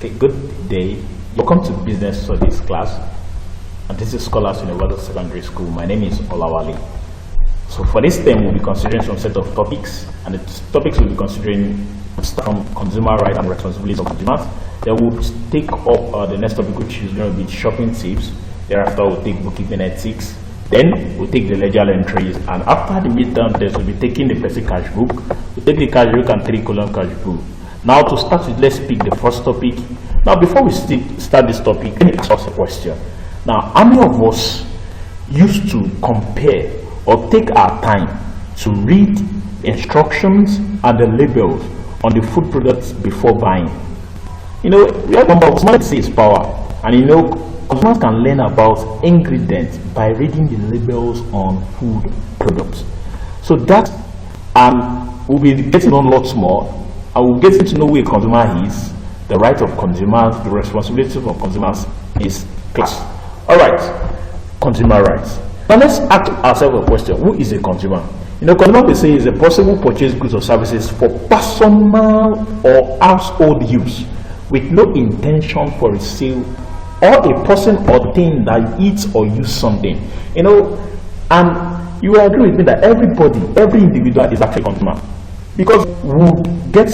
Okay, good day. Welcome to Business Studies class. And this is Scholars Universal Secondary School. My name is Olawale. So for this term, we'll be considering some set of topics, and the topics we'll be considering start from consumer rights and responsibilities of consumers. Then we'll take up the next topic, which is going to be shopping tips. Thereafter, we'll take bookkeeping ethics. Then we'll take the ledger entries, and after the midterm test, we'll be taking the basic cash book. We'll take the cash book and 3-column cash book. Now to start with, let's pick the first topic. Now before we start this topic, let me ask us a question. Now, how many of us used to compare or take our time to read instructions and the labels on the food products before buying? You know, remember, smart says power, and you know, consumers can learn about ingredients by reading the labels on food products. So that we'll be getting on lots more. I will get to know who a consumer is, the right of consumers, the responsibility of consumers is class. Alright, consumer rights. Now let's ask ourselves a question. Who is a consumer? You know, consumer they say is a person who purchases goods or services for personal or household use with no intention for resale, or a person or thing that eats or use something. You know, and you will agree with me that everybody, every individual is actually a consumer. Because we get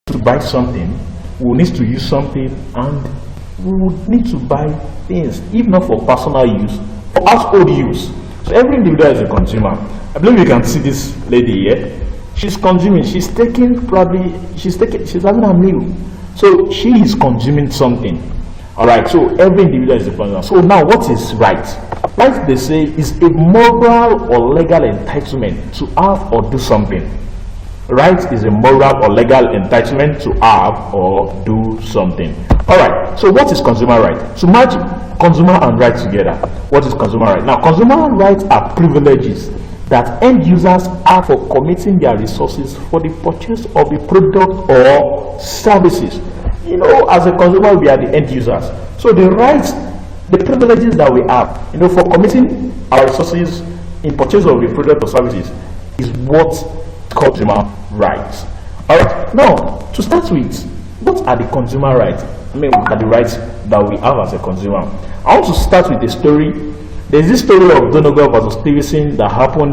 to buy something, we need to use something, and we would need to buy things, if not for personal use, for household use. So every individual is a consumer. I believe you can see this lady here. She's consuming. She's having a meal. So she is consuming something. Alright, so every individual is a consumer. So now what is right? Right, they say, is a moral or legal entitlement to have or do something. Right is a moral or legal entitlement to have or do something. Alright, so what is consumer right? To match consumer and right together, what is consumer right? Now, consumer rights are privileges that end users have for committing their resources for the purchase of a product or services. You know, as a consumer, we are the end users. So the rights, the privileges that we have, you know, for committing our resources in purchase of a product or services is what consumer rights. Alright, now to start with, what are the consumer rights? I mean, what are the rights that we have as a consumer? I want to start with a story. There's this story of Donegal versus Stevenson that happened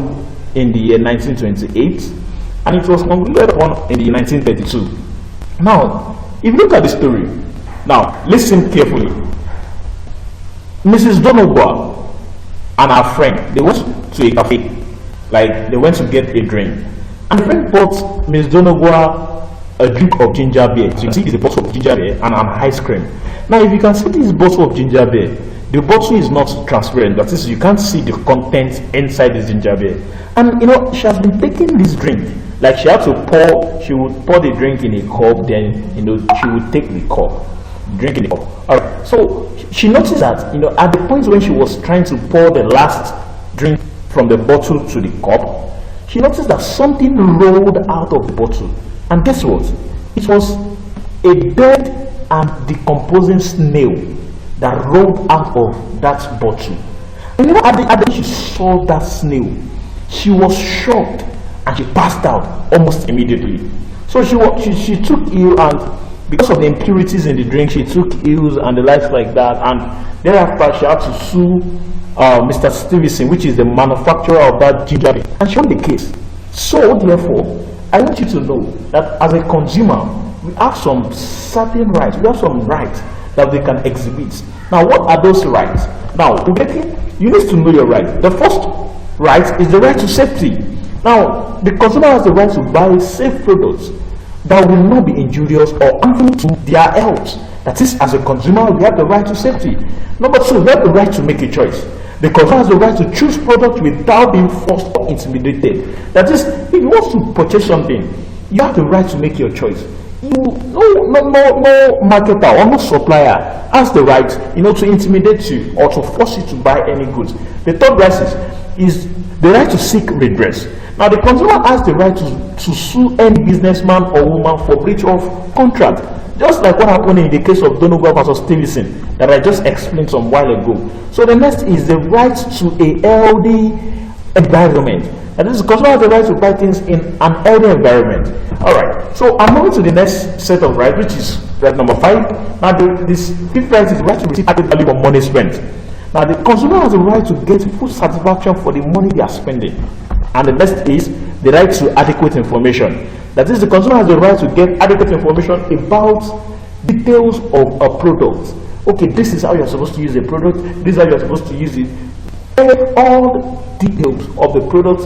in the year 1928, and it was concluded on in the 1932. Now, if you look at the story, now listen carefully. Mrs. Donegal and her friend, they went to a cafe, like they went to get a drink, and the friend bought Miss Donegal a drink of ginger beer. So you can see it's a bottle of ginger beer and an ice cream. Now, if you can see this bottle of ginger beer, the bottle is not transparent. That is, you can't see the contents inside this ginger beer. And you know, she has been taking this drink. Like she had to she would pour the drink in a cup, then you know she would take the cup, drink in the cup. Alright, so she noticed that, you know, at the point when she was trying to pour the last drink from the bottle to the cup, she noticed that something rolled out of the bottle. And guess what? It was a dead and decomposing snail that rolled out of that bottle. And you know, at the she saw that snail, she was shocked and she passed out almost immediately. So she took ill, and because of the impurities in the drink, she took ills and the likes like that. And thereafter, she had to sue Mr. Stevenson, which is the manufacturer of that ginger beer, and she won the case. So therefore, I want you to know that as a consumer, we have some certain rights. We have some rights that we can exhibit. Now, what are those rights? Now, to get it, you need to know your rights. The first right is the right to safety. Now, the consumer has the right to buy safe products that will not be injurious or harmful to their health. That is, as a consumer, we have the right to safety. Number two, we have the right to make a choice. The consumer has the right to choose products without being forced or intimidated. That is, if you want to purchase something, you have the right to make your choice. No marketer or no supplier has the right, you know, to intimidate you or to force you to buy any goods. The third right is the right to seek redress. Now, the consumer has the right to sue any businessman or woman for breach of contract, just like what happened in the case of Donegal versus Stevenson that I just explained some while ago. So the next is the right to a healthy environment. That is, the consumer has the right to buy things in an healthy environment. Alright, so I'm moving to the next set of rights, which is right number 5. Now, this fifth right is the right to receive added value for money spent. Now, the consumer has the right to get full satisfaction for the money they are spending. And the next is the right to adequate information. That is, the consumer has the right to get adequate information about details of a product. Okay, this is how you're supposed to use a product, this is how you're supposed to use it. All details of the product,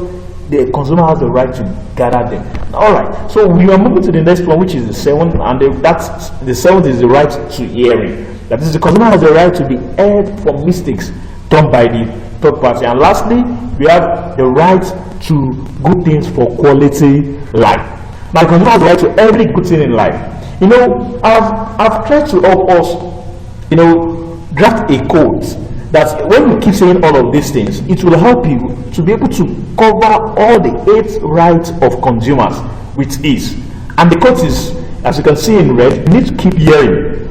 the consumer has the right to gather them. Alright, so we are moving to the next one, which is the 7th, and that's the 7th is the right to hearing. That is, the consumer has the right to be heard for mistakes done by the third party. And lastly, we have the right to good things for quality life. Now, the consumer has the right to every good thing in life. You know, I've tried to help us, you know, draft a code that when you keep saying all of these things, it will help you to be able to cover all the 8 rights of consumers with ease. And the code is, as you can see in red, you need to keep hearing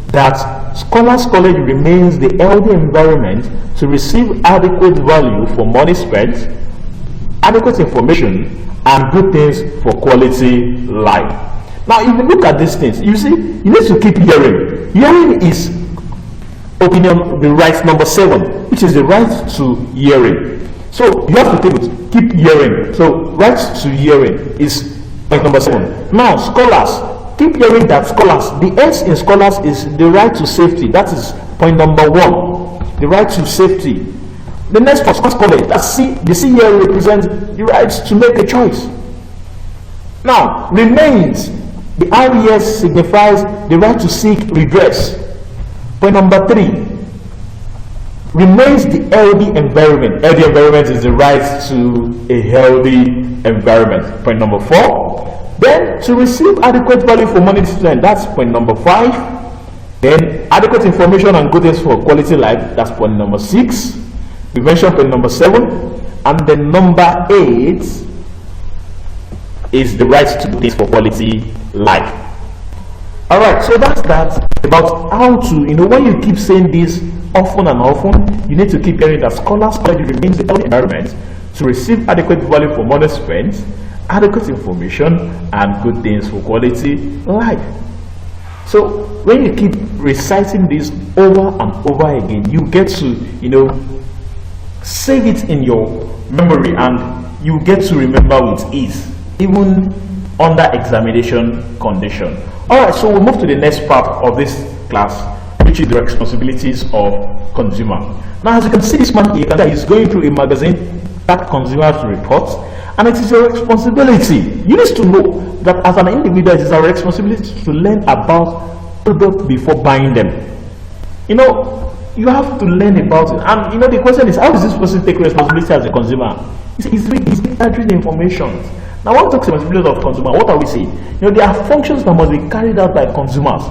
that Scholars College remains the healthy environment to receive adequate value for money spent, adequate information, and good things for quality life. Now, if you look at these things, you see, you need to keep hearing. Hearing is the right number 7, which is the right to hearing. So you have to keep hearing. So right to hearing is point number 7. Now, scholars, keep hearing that scholars, the S in scholars is the right to safety. That is point number 1, the right to safety. The next for Scholars College, that's C, the C here represents the right to make a choice. Now, remains, the RES signifies the right to seek redress. Point number 3, remains the healthy environment. Healthy environment is the right to a healthy environment. Point number 4. Then, to receive adequate value for money spent, that's point number 5. Then, adequate information and good things for quality life, that's point number 6. We mentioned point number 7. And then number 8 is the right to do things for quality life. Alright, so that's that about how to, when you keep saying this often and often, you need to keep hearing that Scholars College remains the healthy environment to receive adequate value for money spent, adequate information, and good things for quality life. So when you keep reciting this over and over again, you get to, save it in your memory, and you get to remember with ease, even under examination condition. Alright, so we'll move to the next part of this class, which is the responsibilities of consumer. Now, as you can see, this man here is going through a magazine that consumers report, and it is your responsibility. You need to know that as an individual, it is our responsibility to learn about products before buying them. You have to learn about it, and the question is, how does this person take responsibility as a consumer? He's gathering information. Now, when we talk about responsibility of consumer, what are we saying? There are functions that must be carried out by consumers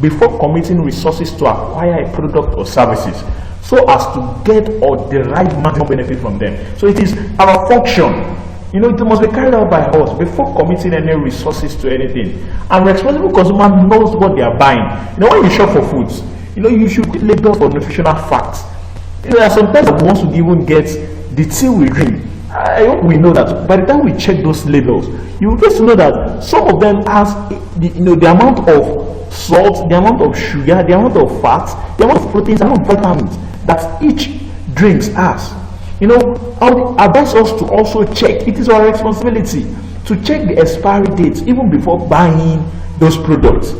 before committing resources to acquire a product or services, so as to get or derive maximum benefit from them. So it is our function. It must be carried out by us before committing any resources to anything. And responsible consumer knows what they are buying. When you shop for foods, you should read labels for nutritional facts. There are sometimes we want to even get the tea we drink. I hope we know that by the time we check those labels, you will get to know that some of them has the amount of salt, the amount of sugar, the amount of fat, the amount of proteins, the amount of vitamins that each drinks has. I would advise us to also check. It is our responsibility to check the expiry dates even before buying those products.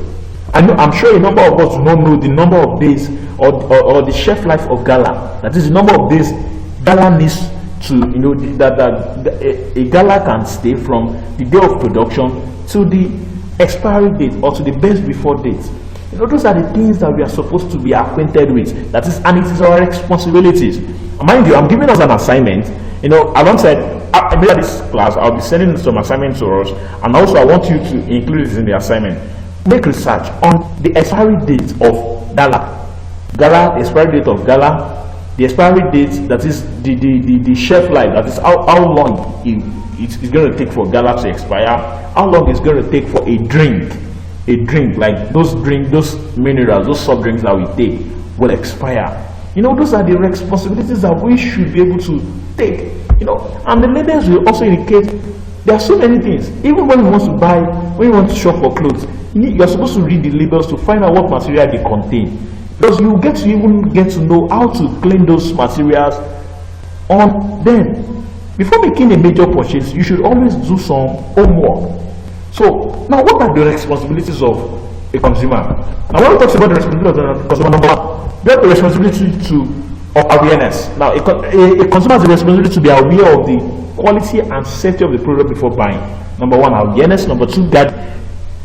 I'm sure a number of us do not know the number of days or the shelf life of gala. That is the number of days gala needs to, a gala can stay from the day of production to the expiry date or to the best before date. Those are the things that we are supposed to be acquainted with. That is, and it is our responsibilities. Mind you, I'm giving us an assignment. Alongside this class, I'll be sending some assignments to us, and also I want you to include this in the assignment. Make research on the expiry date of gala, the expiry date of gala, the expiry date, that is the shelf life, that is how long it's going to take for gala to expire, how long it's going to take for a drink like those minerals, those soft drinks that we take will expire. Those are the responsibilities that we should be able to take And the labels will also indicate there are so many things. Even when you want to buy, when you want to shop for clothes, you're supposed to read the labels to find out what material they contain, because you get to know how to clean those materials on them. Before making a major purchase, you should always do some homework. So now, what are the responsibilities of a consumer? Now, when we talk about the responsibility of the consumer, number one, we have the responsibility of awareness. Now, a consumer has the responsibility to be aware of the quality and safety of the product before buying. Number one, awareness. Number two,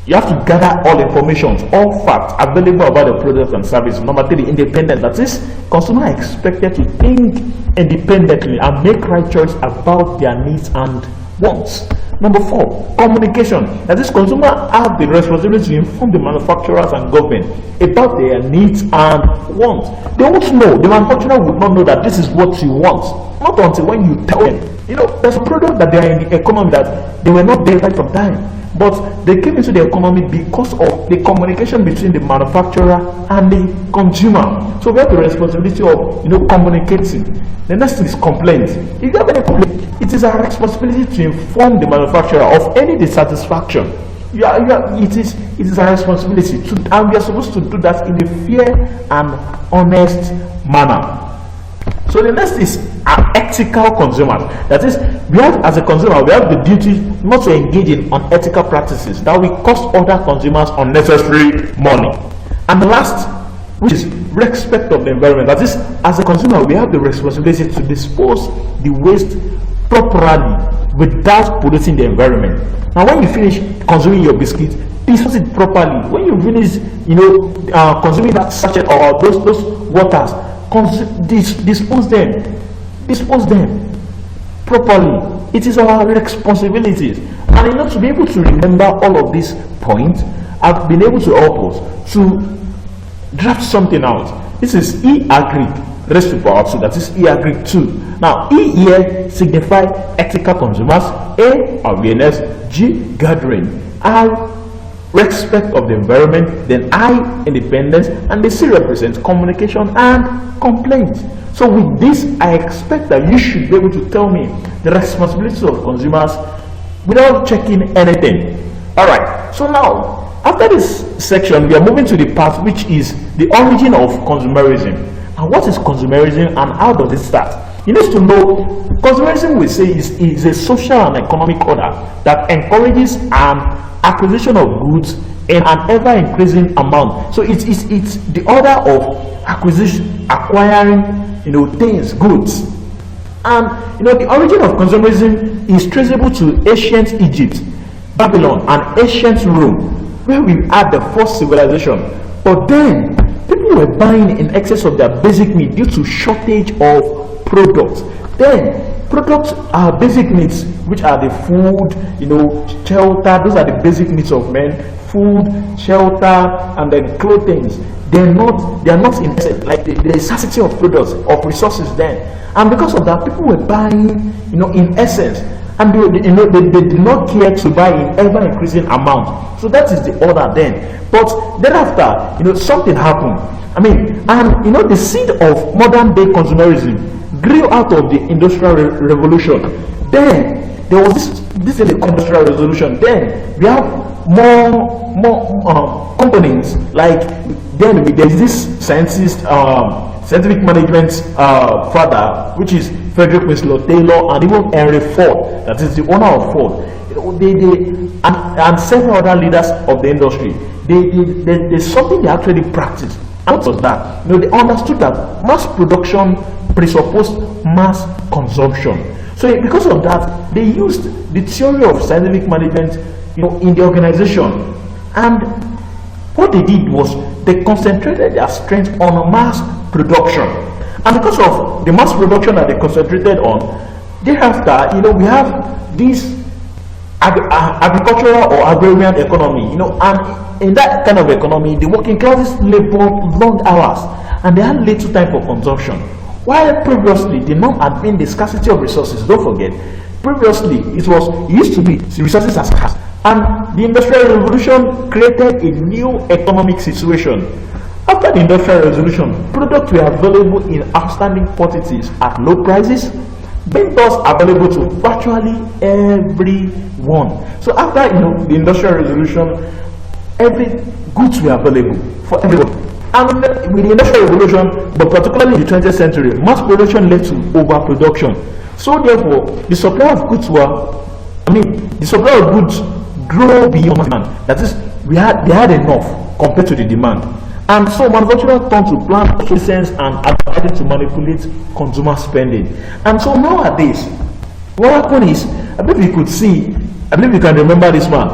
you have to gather all information, all facts available about the product and service. Number three, independence. That is, consumer are expected to think independently and make right choice about their needs and wants. Number four, communication. That is, consumers have the responsibility to inform the manufacturers and government about their needs and wants. They won't know, the manufacturer would not know that this is what you want, not until when you tell them. There's a product that they are in the economy that they were not there right from time, but they came into the economy because of the communication between the manufacturer and the consumer. So we have the responsibility of communicating. The next thing is complaint. If you have any complaint, it is our responsibility to inform the manufacturer of any dissatisfaction. It is our responsibility and we are supposed to do that in a fair and honest manner. So the next is an ethical consumer. That is, as a consumer, we have the duty not to engage in unethical practices that will cost other consumers unnecessary money. And the last, which is respect of the environment. That is, as a consumer, we have the responsibility to dispose the waste properly without polluting the environment. Now, when you finish consuming your biscuits, dispose it properly. When you finish, consuming that sachet or those waters, dispose them properly. It is our responsibilities. And to be able to remember all of these points, I've been able to help us to draft something out. This is E-Agric raised to power 2, that is E-Agric 2. Now, E here signifies ethical consumers, A, awareness, G, gathering, I, respect of the environment, then I, independence, and the C represents communication and complaint. So with this, I expect that you should be able to tell me the responsibilities of consumers without checking anything. Alright, so now, after this section, we are moving to the part which is the origin of consumerism. And what is consumerism and how does it start? You need to know, consumerism, we say, is a social and economic order that encourages an acquisition of goods in an ever-increasing amount. So it's the order of acquiring, things, goods. And the origin of consumerism is traceable to ancient Egypt, Babylon, and ancient Rome, where we had the first civilization. But then people were buying in excess of their basic need due to shortage of products. Then products are basic needs, which are the food, shelter. Those are the basic needs of men: food, shelter, and then clothing. They are not in essence, like the scarcity of products, of resources then. And because of that, people were buying, in essence, and they did not care to buy in ever increasing amount. So that is the order then. But thereafter, something happened. The seed of modern day consumerism grew out of the Industrial Revolution. Then there was this is the Industrial Revolution. Then we have more companies, like then there's this scientific management father, which is Frederick Winslow Taylor, and even Henry Ford, that is the owner of Ford. And several other leaders of the industry. There's something they actually practice. And what was that? They understood that mass production presupposed mass consumption. So because of that, they used the theory of scientific management, in the organization. And what they did was they concentrated their strength on mass production. And because of the mass production that they concentrated on, thereafter, we have this agricultural or agrarian economy, and in that kind of economy, the working classes labored long hours and they had little time for consumption. While previously the norm had been the scarcity of resources. Don't forget, previously it used to be the resources are scarce, and the Industrial Revolution created a new economic situation. After the Industrial Revolution, products were available in outstanding quantities at low prices. being thus available to virtually everyone. So after the industrial revolution, every goods were available for everyone. And with the industrial revolution, but particularly in the 20th century, mass production led to overproduction. So therefore, the supply of goods the supply of goods grew beyond demand. That is, they had enough compared to the demand. And so manufacturers turned to plan obsolescence and advertising to manipulate consumer spending. And so nowadays, what happened is, I believe you can remember this man,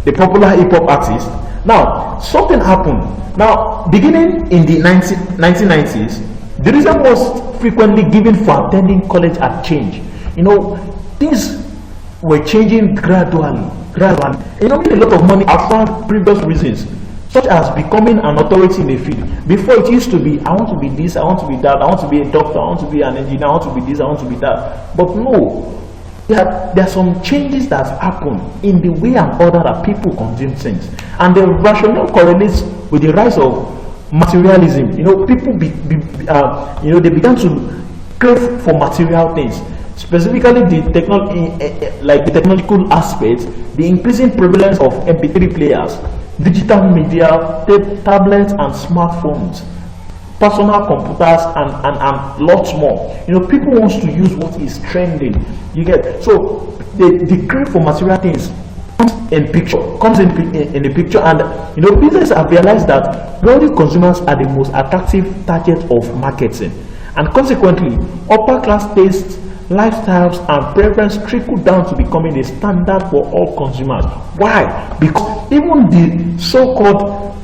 the popular hip-hop artist. Now, something happened. Now, beginning in the 1990s, the reason most frequently given for attending college had changed. Things were changing gradually. Making a lot of money outside previous reasons, such as becoming an authority in a field. Before, it used to be, I want to be this, I want to be that, I want to be a doctor, I want to be an engineer, I want to be this, I want to be that. But no, there are some changes that happen in the way and order that people consume things, and the rationale correlates with the rise of materialism. People they began to crave for material things, specifically the technological aspects, the increasing prevalence of MP3 players, digital media, tablets and smartphones, personal computers, and lots more. People want to use what is trending. You get, so the crave for material things comes in the picture, and businesses have realized that wealthy consumers are the most attractive target of marketing, and consequently upper class tastes, lifestyles and preference trickle down to becoming a standard for all consumers. Why? Because even the so-called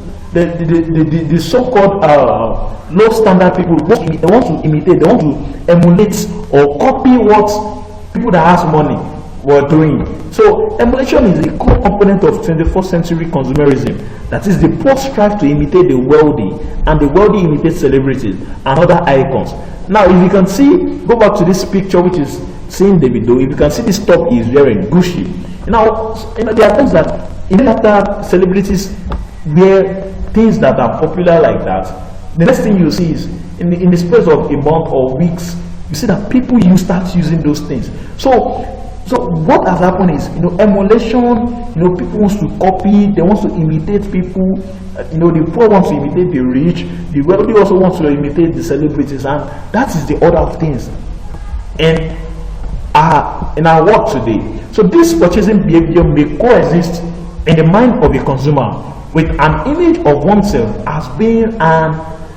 low standard people, they want to imitate, they want to emulate or copy what people that has money were doing. So emulation is a core component of 21st century consumerism. That is, the poor strive to imitate the wealthy, and the wealthy imitate celebrities and other icons. Now, if you can see, go back to this picture which is seeing Davido. If you can see this top he is wearing, Gucci. Now, there are things that even after celebrities wear things that are popular like that, the next thing you see is in the space of a month or weeks, you see that people start using those things. So what has happened is, emulation. People want to copy, they want to imitate people. The poor want to imitate the rich, the wealthy also want to imitate the celebrities, and that is the order of things in our world today. So this purchasing behavior may coexist in the mind of a consumer with an image of oneself as being an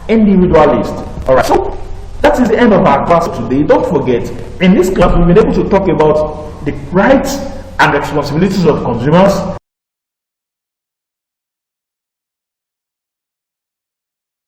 individualist. All right. So that is the end of our class today. Don't forget, in this class we've been able to talk about the rights and responsibilities of consumers,